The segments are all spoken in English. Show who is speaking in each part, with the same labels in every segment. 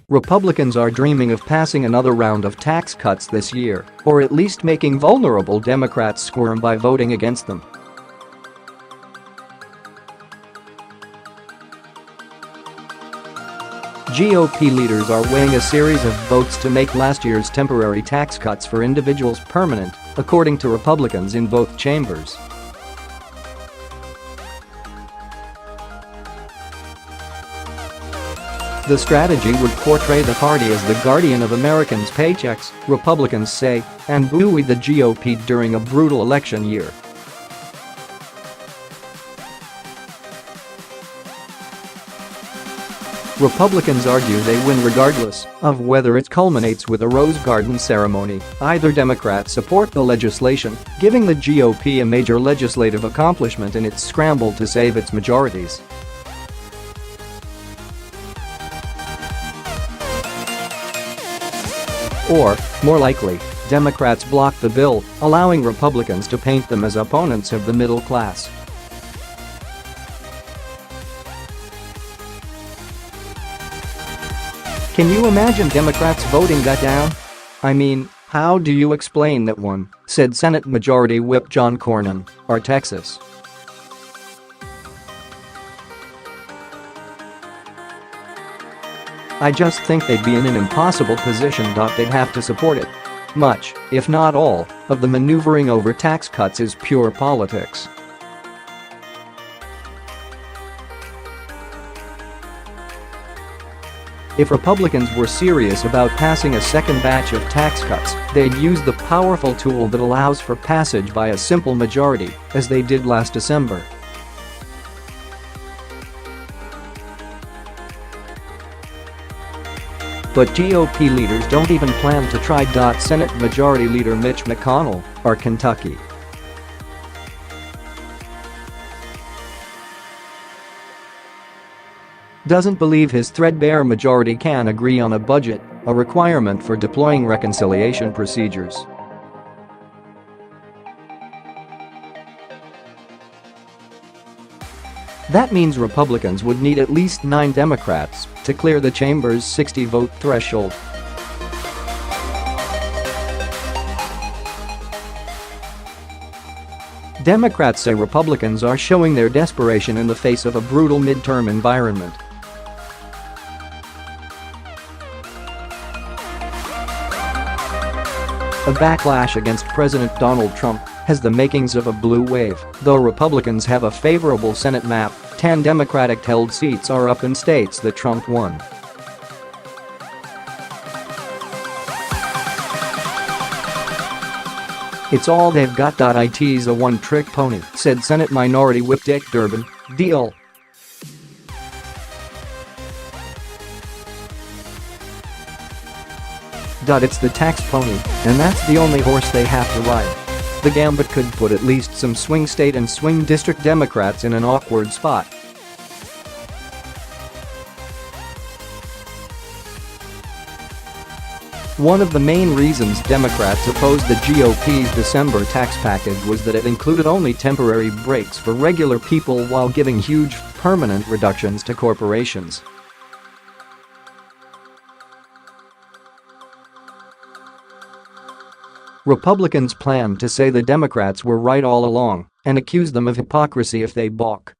Speaker 1: Republicans are dreaming of passing another round of tax cuts this year, or at least making vulnerable Democrats squirm by voting against them. GOP leaders are weighing a series of votes to make last year's temporary tax cuts for individuals permanent, according to Republicans in both chambers. The strategy would portray the party as the guardian of Americans' paychecks, Republicans say, and buoy the GOP during a brutal election year. Republicans argue they win regardless of whether it culminates with a Rose Garden ceremony. Either Democrats support the legislation, giving the GOP a major legislative accomplishment in its scramble to save its majorities. Or, more likely, Democrats block the bill, allowing Republicans to paint them as opponents of the middle class. Can you imagine Democrats voting that down? I mean, how do you explain that one, said Senate Majority Whip John Cornyn, or Texas. I just think they'd be in an impossible position. They'd have to support it. Much, if not all, of the maneuvering over tax cuts is pure politics. If Republicans were serious about passing a second batch of tax cuts, they'd use the powerful tool that allows for passage by a simple majority, as they did last December. But GOP leaders don't even plan to try. Senate Majority Leader Mitch McConnell, or Kentucky. Doesn't believe his threadbare majority can agree on a budget, a requirement for deploying reconciliation procedures. That means Republicans would need at least 9 Democrats to clear the chamber's 60-vote threshold. Democrats say Republicans are showing their desperation in the face of a brutal midterm environment. A backlash against President Donald Trump has the makings of a blue wave. Though Republicans have a favorable Senate map, 10 Democratic-held seats are up in states that Trump won. It's all they've got. It's a one-trick pony, said Senate Minority Whip Dick Durbin. Deal. It's the tax pony, and that's the only horse they have to ride. The gambit could put at least some swing state and swing district Democrats in an awkward spot. One of the main reasons Democrats opposed the GOP's December tax package was that it included only temporary breaks for regular people while giving huge, permanent reductions to corporations. Republicans plan to say the Democrats were right all along and accuse them of hypocrisy if they balk.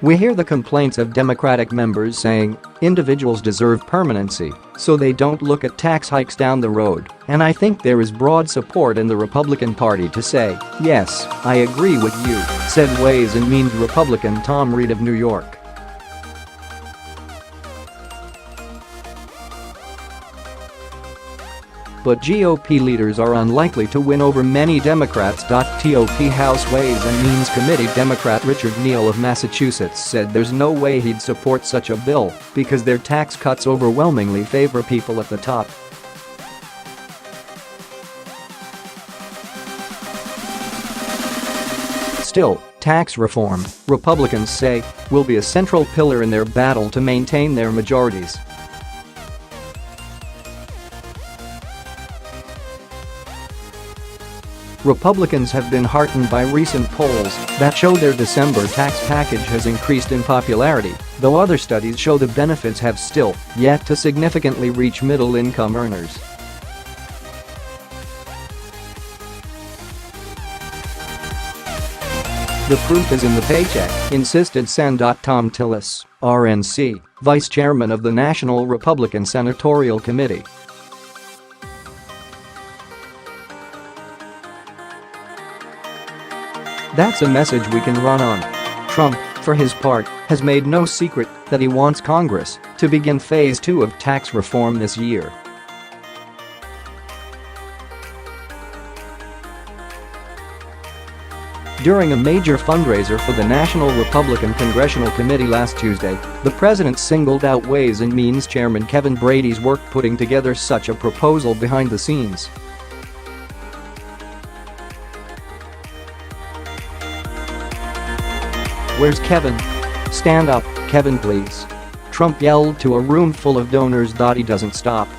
Speaker 1: We hear the complaints of Democratic members saying individuals deserve permanency, so they don't look at tax hikes down the road, and I think there is broad support in the Republican Party to say, yes, I agree with you, said Ways and Means Republican Tom Reed of New York. But GOP leaders are unlikely to win over many Democrats.Top House Ways and Means Committee Democrat Richard Neal of Massachusetts said there's no way he'd support such a bill because their tax cuts overwhelmingly favor people at the top. Still, tax reform, Republicans say, will be a central pillar in their battle to maintain their majorities. Republicans have been heartened by recent polls that show their December tax package has increased in popularity, though other studies show the benefits have still yet to significantly reach middle-income earners. The proof is in the paycheck, insisted Sen. Tom Tillis, RNC, vice chairman of the National Republican Senatorial Committee. That's a message we can run on. Trump, for his part, has made no secret that he wants Congress to begin Phase 2 of tax reform this year. During a major fundraiser for the National Republican Congressional Committee last Tuesday, the president singled out Ways and Means Chairman Kevin Brady's work putting together such a proposal behind the scenes. "Where's Kevin? Stand up, Kevin, please," Trump yelled to a room full of donors. He doesn't stop.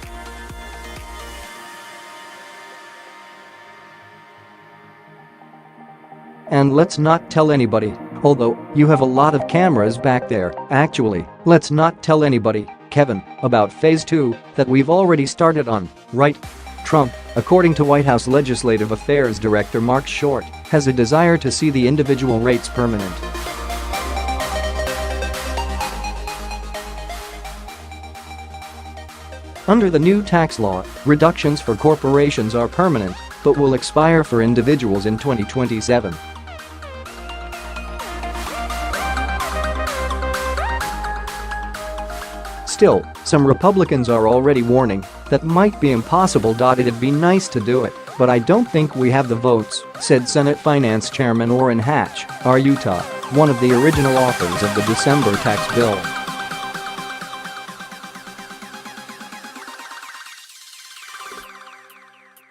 Speaker 1: "And let's not tell anybody, although you have a lot of cameras back there, actually, let's not tell anybody, Kevin, about Phase 2 that we've already started on, right?" Trump, according to White House Legislative Affairs Director Mark Short, has a desire to see the individual rates permanent. Under the new tax law, reductions for corporations are permanent, but will expire for individuals in 2027. Still, some Republicans are already warning that might be impossible. "It'd be nice to do it, but I don't think we have the votes," said Senate Finance Chairman Orrin Hatch, Utah, one of the original authors of the December tax bill.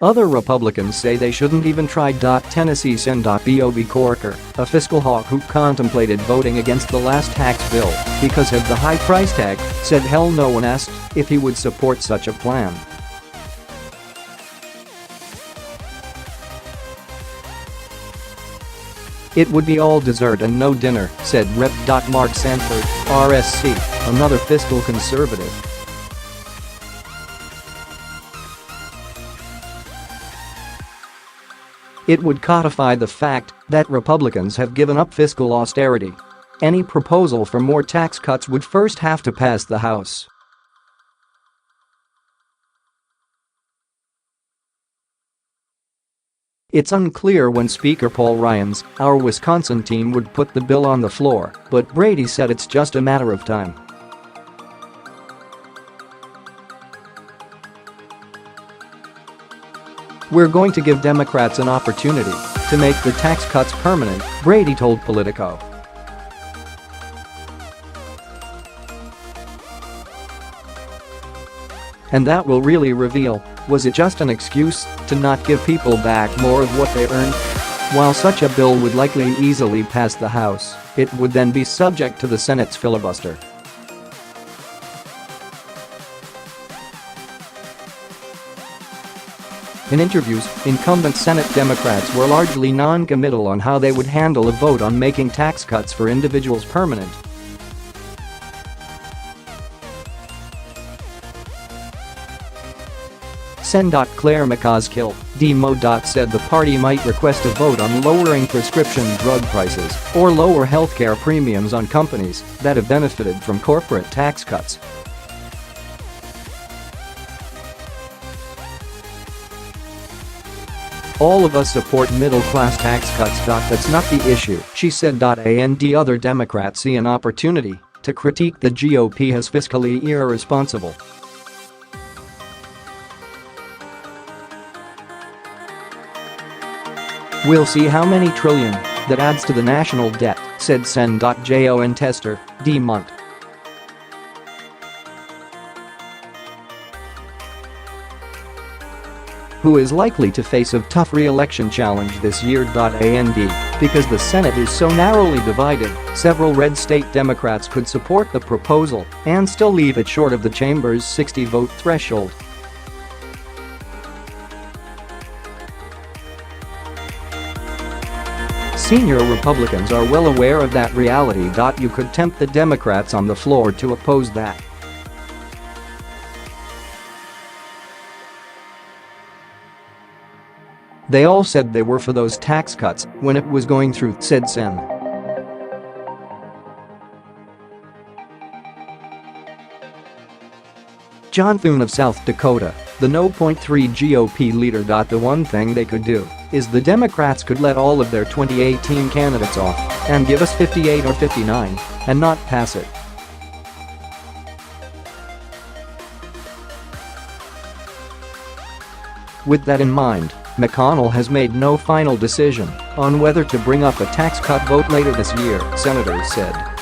Speaker 1: Other Republicans say they shouldn't even try. Tennessee Sen. Bob Corker, a fiscal hawk who contemplated voting against the last tax bill because of the high price tag, said hell no when asked if he would support such a plan. "It would be all dessert and no dinner," said Rep. Mark Sanford, RSC, another fiscal conservative. "It would codify the fact that Republicans have given up fiscal austerity. Any proposal for more tax cuts would first have to pass the House." It's unclear when Speaker Paul Ryan's, our Wisconsin team would put the bill on the floor, but Brady said it's just a matter of time. "We're going to give Democrats an opportunity to make the tax cuts permanent," Brady told Politico. "And that will really reveal, was it just an excuse to not give people back more of what they earned?" While such a bill would likely easily pass the House, it would then be subject to the Senate's filibuster. In interviews, incumbent Senate Democrats were largely non-committal on how they would handle a vote on making tax cuts for individuals permanent. Sen. Claire McCaskill, D-Mo. Said the party might request a vote on lowering prescription drug prices or lower healthcare premiums on companies that have benefited from corporate tax cuts. "All of us support middle-class tax cuts. That's not the issue," she said. And other Democrats see an opportunity to critique the GOP as fiscally irresponsible. "We'll see how many trillion that adds to the national debt," said Sen. Jon Tester, D-Mont. Who is likely to face a tough re-election challenge this year. And because the Senate is so narrowly divided, several red state Democrats could support the proposal and still leave it short of the chamber's 60-vote threshold. Senior Republicans are well aware of that reality. You could tempt the Democrats on the floor to oppose that. They all said they were for those tax cuts when it was going through, said Sen. John Thune of South Dakota, the No.3 GOP leader. The one thing they could do is the Democrats could let all of their 2018 candidates off and give us 58 or 59 and not pass it. With that in mind, McConnell has made no final decision on whether to bring up a tax cut vote later this year, senators said.